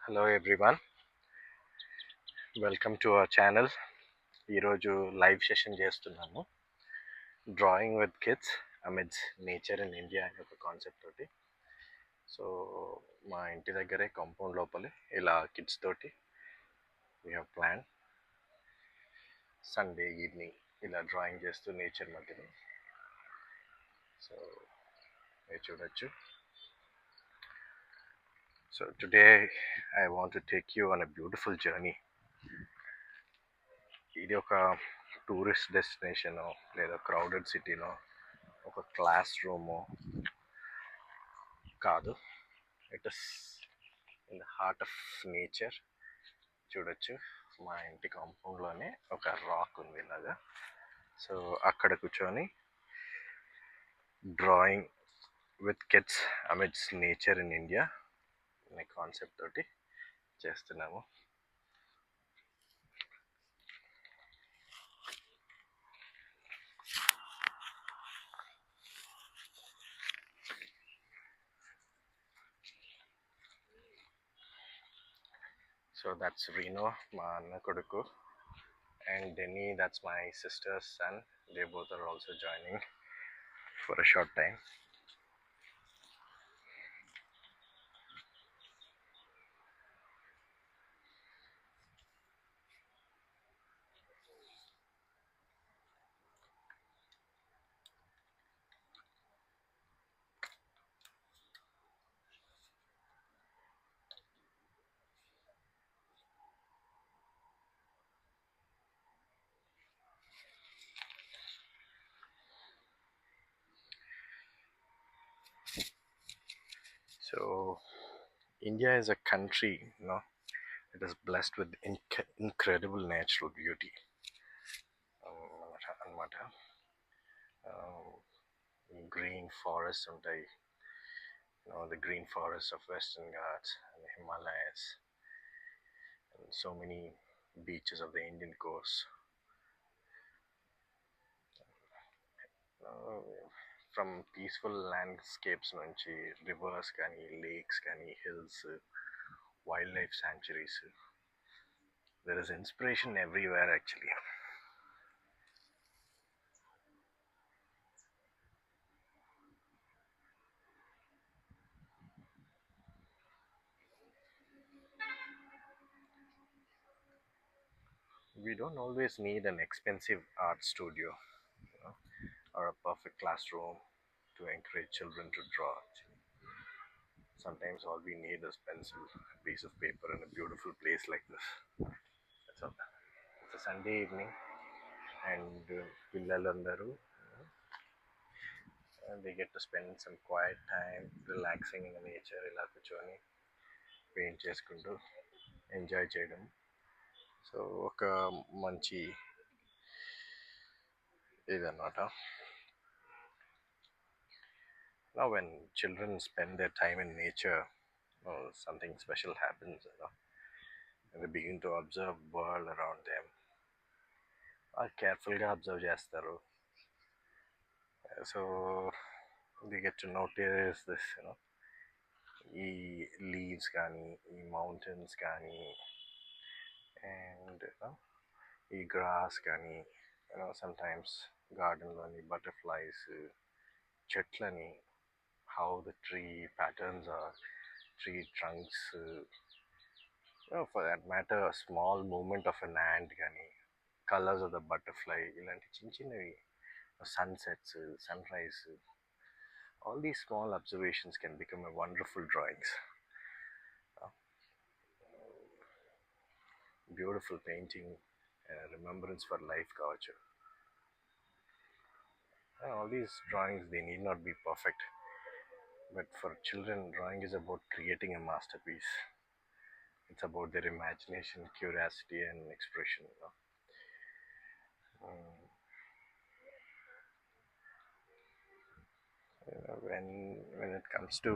Hello everyone, welcome to our channel. ఈరోజు live session చేస్తున్నాము. Drawing with kids amidst nature in India అనే ఒక concept తోటి. So మా ఇంటి దగ్గరే కాంపౌండ్ లోపలే ఇలా కిడ్స్ తోటి we have plan Sunday evening ఇలా డ్రాయింగ్ చేస్తూ నేచర్ మధ్యలో. సో మీరు చూడొచ్చు. So today I want to take you on a beautiful journey. ఇది ఒక టూరిస్ట్ డెస్టినేషనో లేదా క్రౌడెడ్ సిటీనో ఒక క్లాస్ రూమో కాదు. It is in the heart of nature. చూడొచ్చు, మా ఇంటి కాంపౌండ్లోనే ఒక రాక్ ఉంది ఇలాగా. సో అక్కడ కూర్చొని drawing with kids amidst nature in India అనే కాన్సెప్ట్ తోటి చేస్తున్నాము. సో దట్స్ రీనో, మా అన్న కొడుకు, and Denny, that's my sister's son. They both are also joining for a short time. So India is a country, it is blessed with incredible natural beauty. అన్నమాట. Green forest ఉంటాయి, the green forests of Western Ghats and the Himalayas, and so many beaches of the Indian coast. From peaceful landscapes నుంచి reverse కానీ, lakes కానీ, hills, wild life sanctuaries, there is inspiration everywhere actually. We don't always need an expensive art studio, or a perfect classroom to encourage children to draw. Sometimes all we need is pencil, a piece of paper, and a beautiful place like this. That's all. It's a Sunday evening, and పిల్లలందరూ they get to spend some quiet time relaxing in the nature. ఇలా కూర్చొని paint చేసుకుంటూ enjoy చేయడం. So ఒక మంచి ఇదన్నమాట. Now when children spend their time in nature, something special happens. And they begin to observe world around them. కేర్ఫుల్గా observe చేస్తారు. So they get to notice this, ఈ లీవ్స్ కానీ, ఈ మౌంటైన్స్ కానీ, అండ్ ఈ గ్రాస్ కానీ, సమ్టైమ్స్ గార్డెన్లోని బటర్ఫ్లైస్, చెట్లని, how the tree patterns are, tree trunks, for that matter a small movement of an ant కానీ, కలర్స్ ఆఫ్ ద బటర్ఫ్లై, ఇలాంటి చిన్న చిన్నవి, sunsets, sunrise, all these small observations can become a wonderful drawings. Beautiful painting, remembrance for life కావచ్చు. All these drawings, they need not be perfect, but for children drawing is about creating a masterpiece. It's about their imagination, curiosity, and expression. When it comes to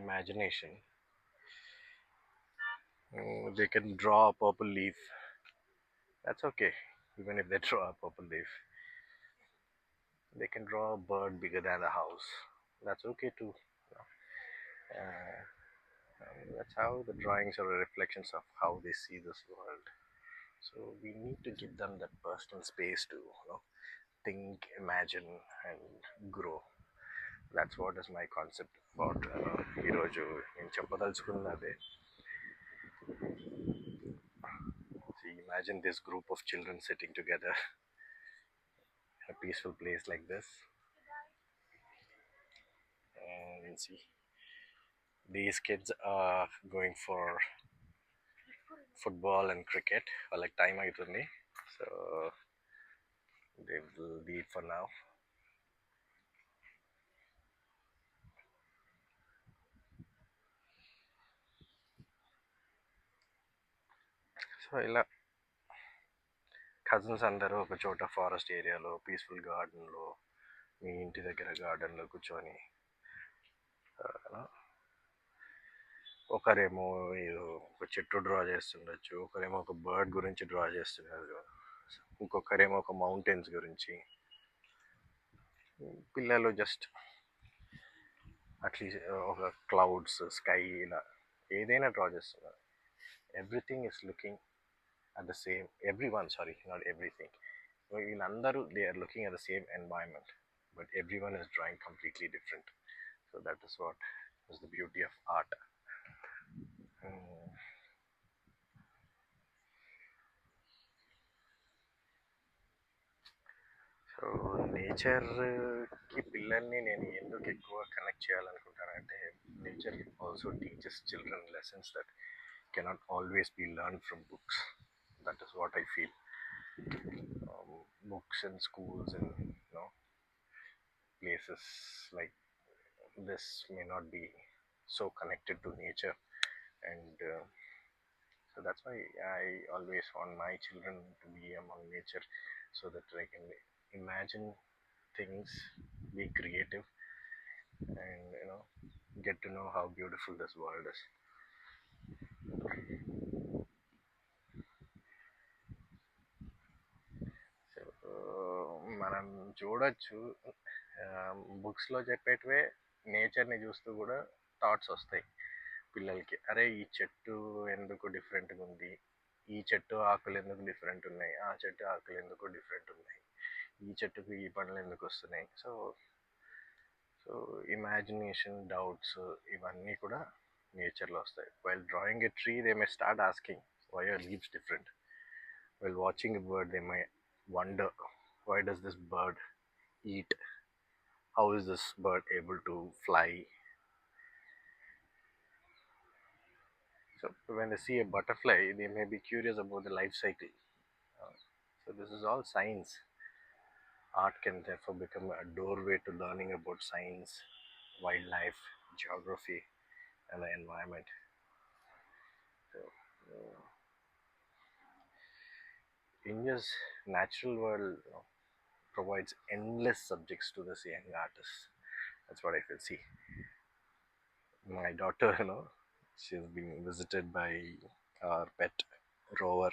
imagination, they can draw a purple leaf. That's okay. Even if they draw a purple leaf, they can draw a bird bigger than the house. That's okay too. Uh, that's how the drawings are reflections of how they see this world. So we need to give them that personal space to think, imagine, and grow. That's what is my concept about ఈరోజు నేను చెప్పదలుచుకున్నది అదే. See, imagine this group of children sitting together in a peaceful place like this, and see, these kids are going for football and cricket. Like time అవుతుంది, so they will leave for now. So ఇలా cousins అందరూ ఒక చోట forest ఏరియాలో peaceful గార్డెన్లో, మీ ఇంటి దగ్గర గార్డెన్లో కూర్చొని ఒకరేమో ఏదో ఒక చెట్టు డ్రా చేస్తుండొచ్చు, ఒకరేమో ఒక బర్డ్ గురించి డ్రా చేస్తున్నారు, ఇంకొకరేమో ఒక మౌంటైన్స్ గురించి. పిల్లలు జస్ట్ అట్లీస్ట్ ఒక క్లౌడ్స్, స్కై, ఇలా ఏదైనా డ్రా చేస్తున్నారు. Everything is looking at the same everyone, sorry, not everything, వీళ్ళందరూ they are looking at the same environment, but everyone is drawing completely different. So that is what is the beauty of art. So నేచర్కి పిల్లల్ని నేను ఎందుకు ఎక్కువ connect చేయాలనుకుంటానంటే, nature also teaches children lessons that cannot always be learn from books. That is what I feel. Books and schools and places like this may not be so connected to nature, and so that's why I always want my children to be among nature, so that they can imagine things, be creative, and get to know how beautiful this world is. So మనం చూడొచ్చు, బుక్స్లో చెప్పేటివే నేచర్ని చూస్తూ కూడా thoughts వస్తాయి పిల్లలకి. అరే ఈ చెట్టు ఎందుకు డిఫరెంట్గా ఉంది, ఈ చెట్టు ఆకులు ఎందుకు డిఫరెంట్ ఉన్నాయి, ఆ చెట్టు ఆకులు ఎందుకు డిఫరెంట్ ఉన్నాయి, ఈ చెట్టుకు ఈ పండ్లు ఎందుకు వస్తున్నాయి. సో సో ఇమాజినేషన్, డౌట్స్, ఇవన్నీ కూడా నేచర్లో వస్తాయి. While drawing a tree they may start asking why are leaves different. While watching a bird, they might wonder, why does this bird eat? How is this bird able to fly? So when they see a butterfly, they may be curious about the life cycle. So this is all science. Art can therefore become a doorway to learning about science, wildlife, geography, and the environment. So, India's natural world provides endless subjects to this young artist. That's what I feel. See, my daughter, she's being visited by our pet rover,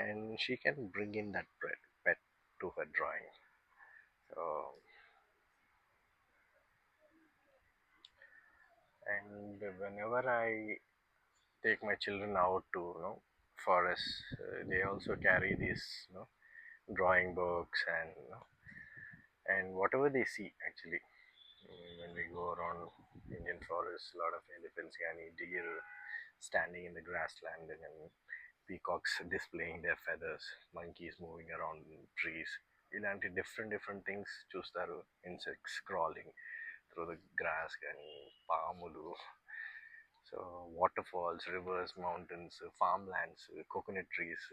and she can bring in that pet to her drawing. So, and whenever I take my children out to forests, they also carry these drawing books, and whatever they see actually. When we go around Indian forests, a lot of elephants, deer standing in the grassland, and peacocks displaying their feathers, monkeys moving around in trees. ఇలాంటి different different things చూస్తారు. Insects crawling through the grass, కానీ పాములు, so waterfalls, rivers, mountains, farmlands, coconut trees,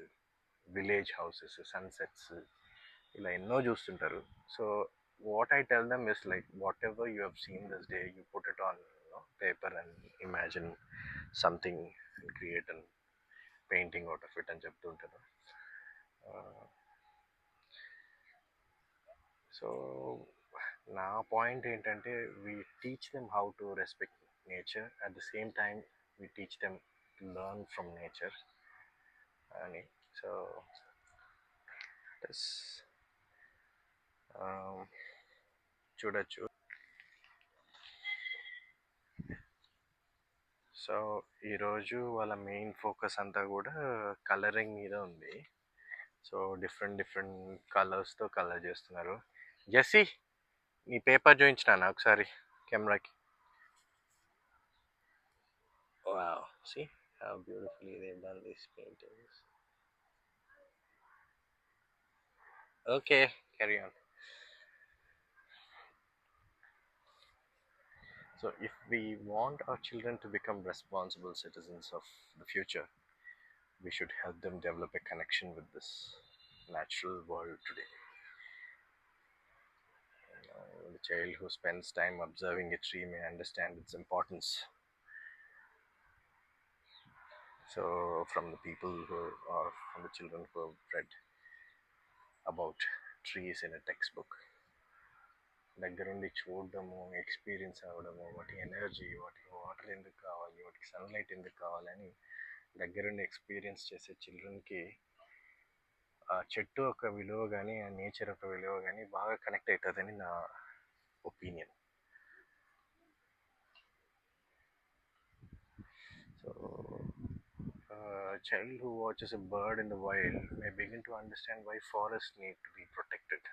village houses, sunsets, ఇలా ఎన్నో చూస్తుంటారు. So what I tell them is like, whatever you have seen this day, you put it on paper and imagine something and create a painting out of it అని చెప్తుంటారు. So నా point ఏంటంటే, we teach them how to respect nature, at the same time we teach them to learn from nature అని. So చూడొచ్చు. So ఈరోజు వాళ్ళ main focus అంతా కూడా కలరింగ్ మీద ఉంది. సో డిఫరెంట్ డిఫరెంట్ కలర్స్తో కలర్ చేస్తున్నారు. జెస్సీ, నీ పేపర్ చూపించినాను ఒకసారి కెమెరాకి. Wow, see how beautifully they've done these paintings. Okay, carry on. So if we want our children to become responsible citizens of the future, we should help them develop a connection with this natural world today. The child who spends time observing a tree may understand its importance. So, from the people who or from the children who have read about trees in a textbook, దగ్గరుండి చూడడము, experience అవ్వడము, వాటి energy, వాటికి water ఎందుకు కావాలి, వాటికి sunlight ఎందుకు కావాలని దగ్గరుండి ఎక్స్పీరియన్స్ చేసే చిల్డ్రన్కి ఆ చెట్టు ఒక విలువ కానీ ఆ నేచర్ ఒక విలువ కానీ బాగా కనెక్ట్ అవుతుందని నా opinion. So child who watches a bird in the wild may begin to understand why forests need to be protected.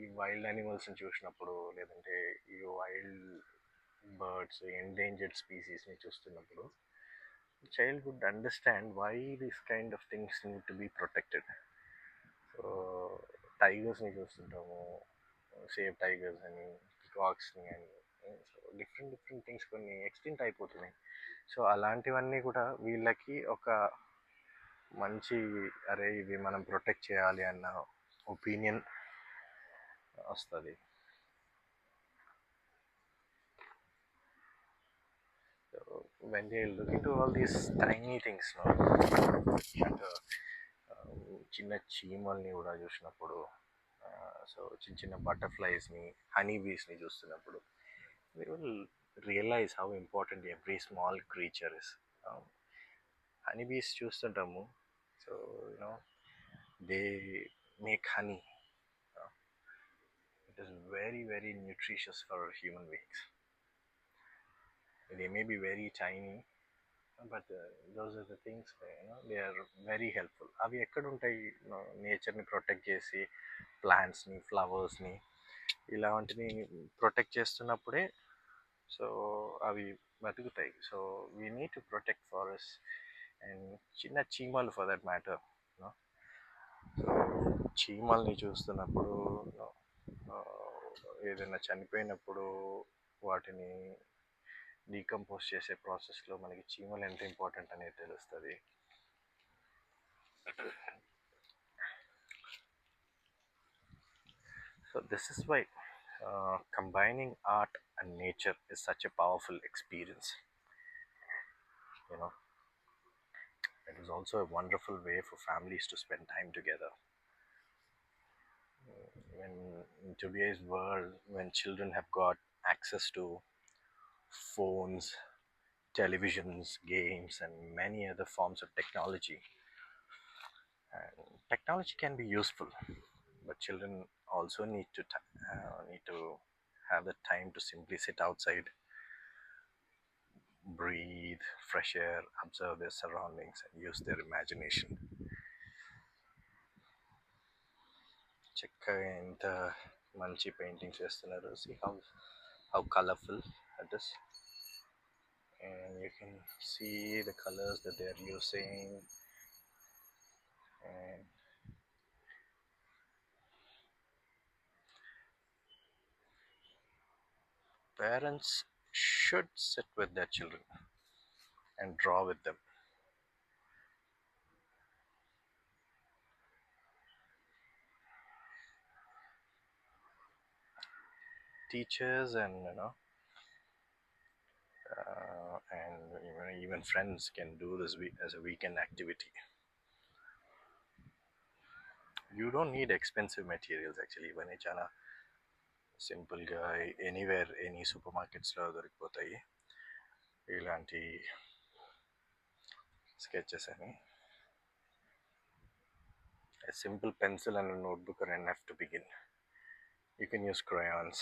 ఈ వైల్డ్ యానిమల్స్ని చూసినప్పుడు, లేదంటే ఈ వైల్డ్ బర్డ్స్, ఎండేంజర్డ్ స్పీసీస్ని చూస్తున్నప్పుడు child would understand why this kind of things need to be protected. So టైగర్స్ని చూస్తుంటాము, save tigers అని, పికాక్స్ని అని, సో డిఫరెంట్ డిఫరెంట్ థింగ్స్ కొన్ని ఎక్స్టింక్ట్ అయిపోతున్నాయి. సో అలాంటివన్నీ కూడా వీళ్ళకి ఒక మంచి, అరే ఇవి మనం ప్రొటెక్ట్ చేయాలి అన్న ఒపీనియన్ వస్తుంది. So when they look into all these tiny things, and చిన్న చీమల్ని కూడా చూసినప్పుడు, సో చిన్న చిన్న బటర్ఫ్లైస్ని, హనీ బీస్ని చూస్తున్నప్పుడు, they will realize how important every small creature is. Honey bees చూస్తుంటాము, so you know they make honey. It is very very nutritious for human beings. They may be very tiny, but those are the things, they are very helpful. అవి ఎక్కడ ఉంటాయి, నేచర్ని protect చేసి ప్లాంట్స్ని, ఫ్లవర్స్ని ఇలాంటిని protect చేస్తున్నప్పుడే so అవి బతుకుతాయి. So we need to protect forest and చిన్న చీమలు ఫర్ దట్ మ్యాటర్. సో చీమల్ని చూస్తున్నప్పుడు, ఏదైనా చనిపోయినప్పుడు వాటిని డీకంపోజ్ చేసే ప్రాసెస్లో మనకి చీమలు ఎంత ఇంపార్టెంట్ అనేది తెలుస్తుంది. So this is why combining art and nature is such a powerful experience. It is also a wonderful way for families to spend time together. When in today's world, when children have got access to phones, televisions, games, and many other forms of technology, and technology can be useful, but children also need to have the time to simply sit outside, breathe fresh air, observe their surroundings, and use their imagination. చక్కగా ఎంత మంచి paintings వేస్తున్నారు. See how colorful it is, and you can see the colors that they are using. And parents should sit with their children and draw with them. Teachers and even friends can do this as a weekend activity. You don't need expensive materials actually. When చాలా సింపుల్గా anywhere, any super మార్కెట్స్లో దొరికిపోతాయి ఇలాంటి sketches అని. A simple pencil and a notebook are enough to begin. You can use crayons,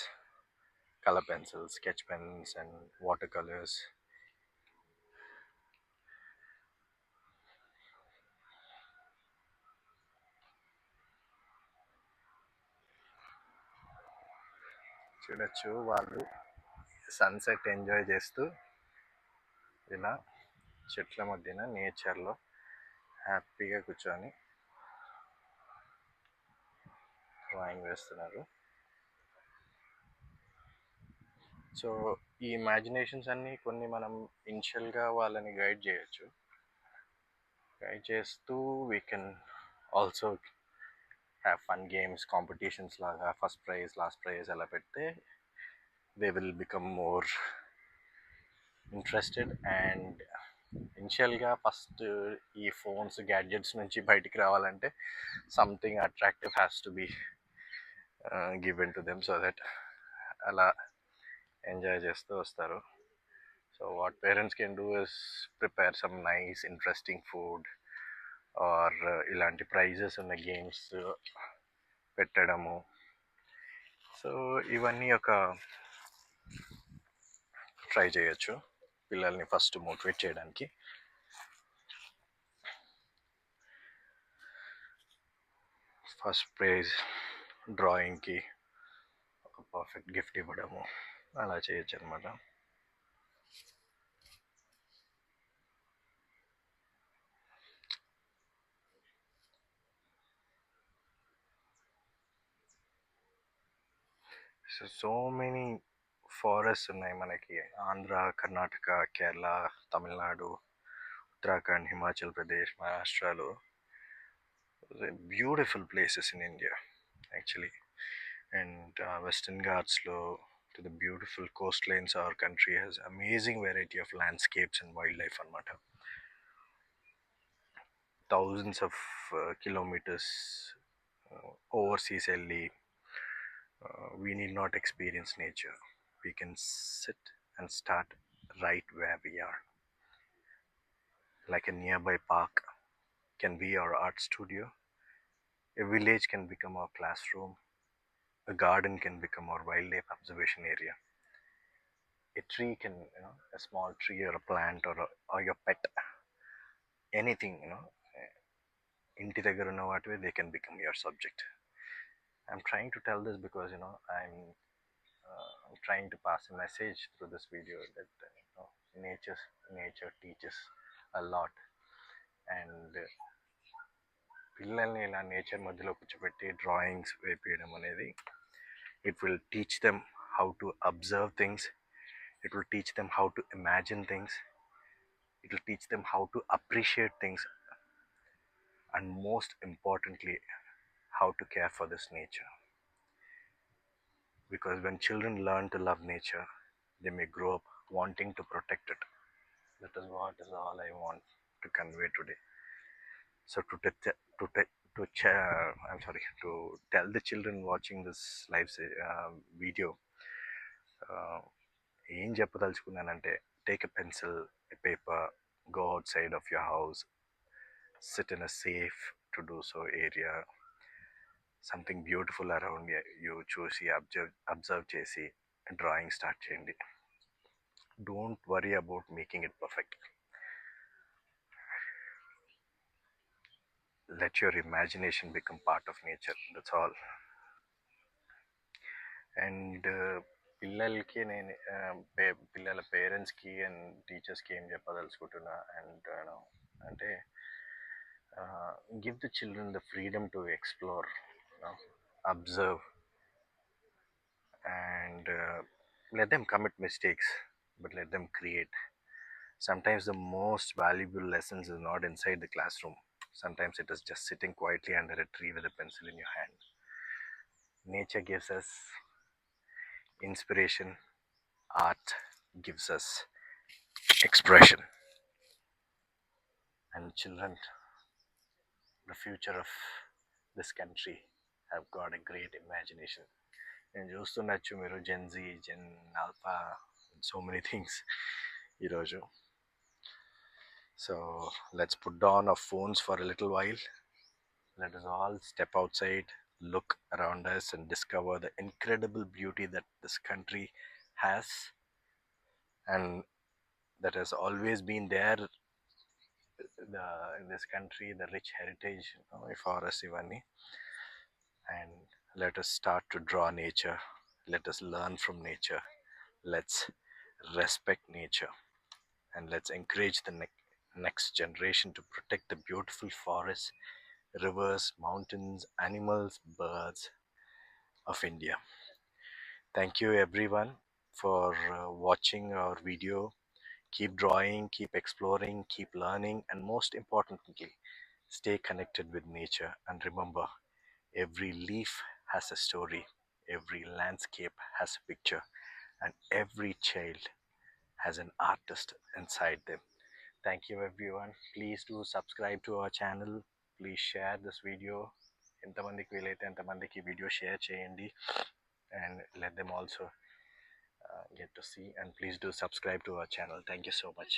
colour pencils, sketch pens and water colours. చూడొచ్చు వాళ్ళు sunset enjoy చేస్తూ ఇలా చెట్ల మధ్యన నేచర్లో హ్యాపీగా కూర్చొని డ్రాయింగ్ వేస్తున్నారు. సో ఈ ఇమాజినేషన్స్ అన్నీ కొన్ని మనం ఇనిషియల్గా వాళ్ళని గైడ్ చేస్తూ we can also have fun games, competitions లాగా ఫస్ట్ ప్రైజ్ లాస్ట్ ప్రైజ్ అలా పెడితే they will become more interested. And ఇనిషియల్గా ఫస్ట్ ఈ ఫోన్స్ గ్యాడ్జెట్స్ నుంచి బయటికి రావాలంటే something attractive has to be given to them so that అలా ఎంజాయ్ చేస్తూ వస్తారు. So what parents can do is prepare some nice interesting food or ఇలాంటి prizes ఉన్న గేమ్స్ పెట్టడము. సో ఇవన్నీ ఒక ట్రై చేయొచ్చు పిల్లల్ని ఫస్ట్ మోటివేట్ చేయడానికి. ఫస్ట్ ప్రైజ్ డ్రాయింగ్కి ఒక పర్ఫెక్ట్ గిఫ్ట్ ఇవ్వడము అలా చేయొచ్చు అనమాట. సో మెనీ ఫారెస్ట్ ఉన్నాయి మనకి ఆంధ్ర, కర్ణాటక, కేరళ, తమిళనాడు, ఉత్తరాఖండ్, హిమాచల్ ప్రదేశ్, మహారాష్ట్రలో beautiful places in India actually. And western ఘాట్స్లో to the beautiful coastlines, our country has amazing variety of landscapes and wildlife అనమాట. Thousands of kilometers overseas వెళ్ళి we need not experience nature. We can sit and start right where we are. Like a nearby park can be our art studio. A village can become our classroom. A garden can become our wildlife observation area. A tree can, a small tree or a plant or your pet, anything, inti దగ్గర ఉన్న వాటివి they can become your subject. I'm trying to tell this because I'm trying to pass a message through this video that nature teaches a lot. And పిల్లల్ని ఇలా nature మధ్యలో కూర్చోబెట్టి drawings వేపించడం అనేది it will teach them how to observe things, it will teach them how to imagine things, it will teach them how to appreciate things, and most importantly how to care for this nature. Because when children learn to love nature, they may grow up wanting to protect it. That is what is all I want to convey today. So to tell the children watching this live video, ఏం చెప్పదలుచుకున్నానంటే, take a pencil, a paper, go outside of your house, sit in a safe to do so area, something beautiful around you చూసి observe చేసి drawing start చేయండి. Don't worry about making it perfect. Let your imagination become part of nature, that's all. And పిల్లలకి నేను పిల్లల పేరెంట్స్కి and టీచర్స్కి ఏం చెప్పదలుచుకుంటున్నా and అంటే give the children the freedom to explore, observe, and let them commit mistakes, but let them create. Sometimes the most valuable lessons is not inside the classroom. Sometimes it is just sitting quietly under a tree with a pencil in your hand. Nature gives us inspiration, art gives us expression, and children, the future of this country, have got a great imagination. నేను చూస్తుండొచ్చు మీరు Gen Z, జెన్ alpha, so many things ఈరోజు. So let's put down hour phones for a little while. Let us all step outside, look around us, and discover the incredible beauty that this country has, and that has always been there, in this country, the rich heritage, forest Ivani. And let us start to draw nature. Let us learn from nature. Let's respect nature, and let's encourage the next generation to protect the beautiful forests, rivers, mountains, animals, birds of India. Thank you everyone for watching our video. Keep drawing, keep exploring, keep learning, and most importantly, stay connected with nature. And remember, every leaf has a story, every landscape has a picture, and every child has an artist inside them. Thank you everyone. Please do subscribe to our channel. Please share this video. ఎంతమందికి వీలైతే ఎంతమందికి video share చేయండి, and let them also get to see. And please do subscribe to our channel. Thank you so much.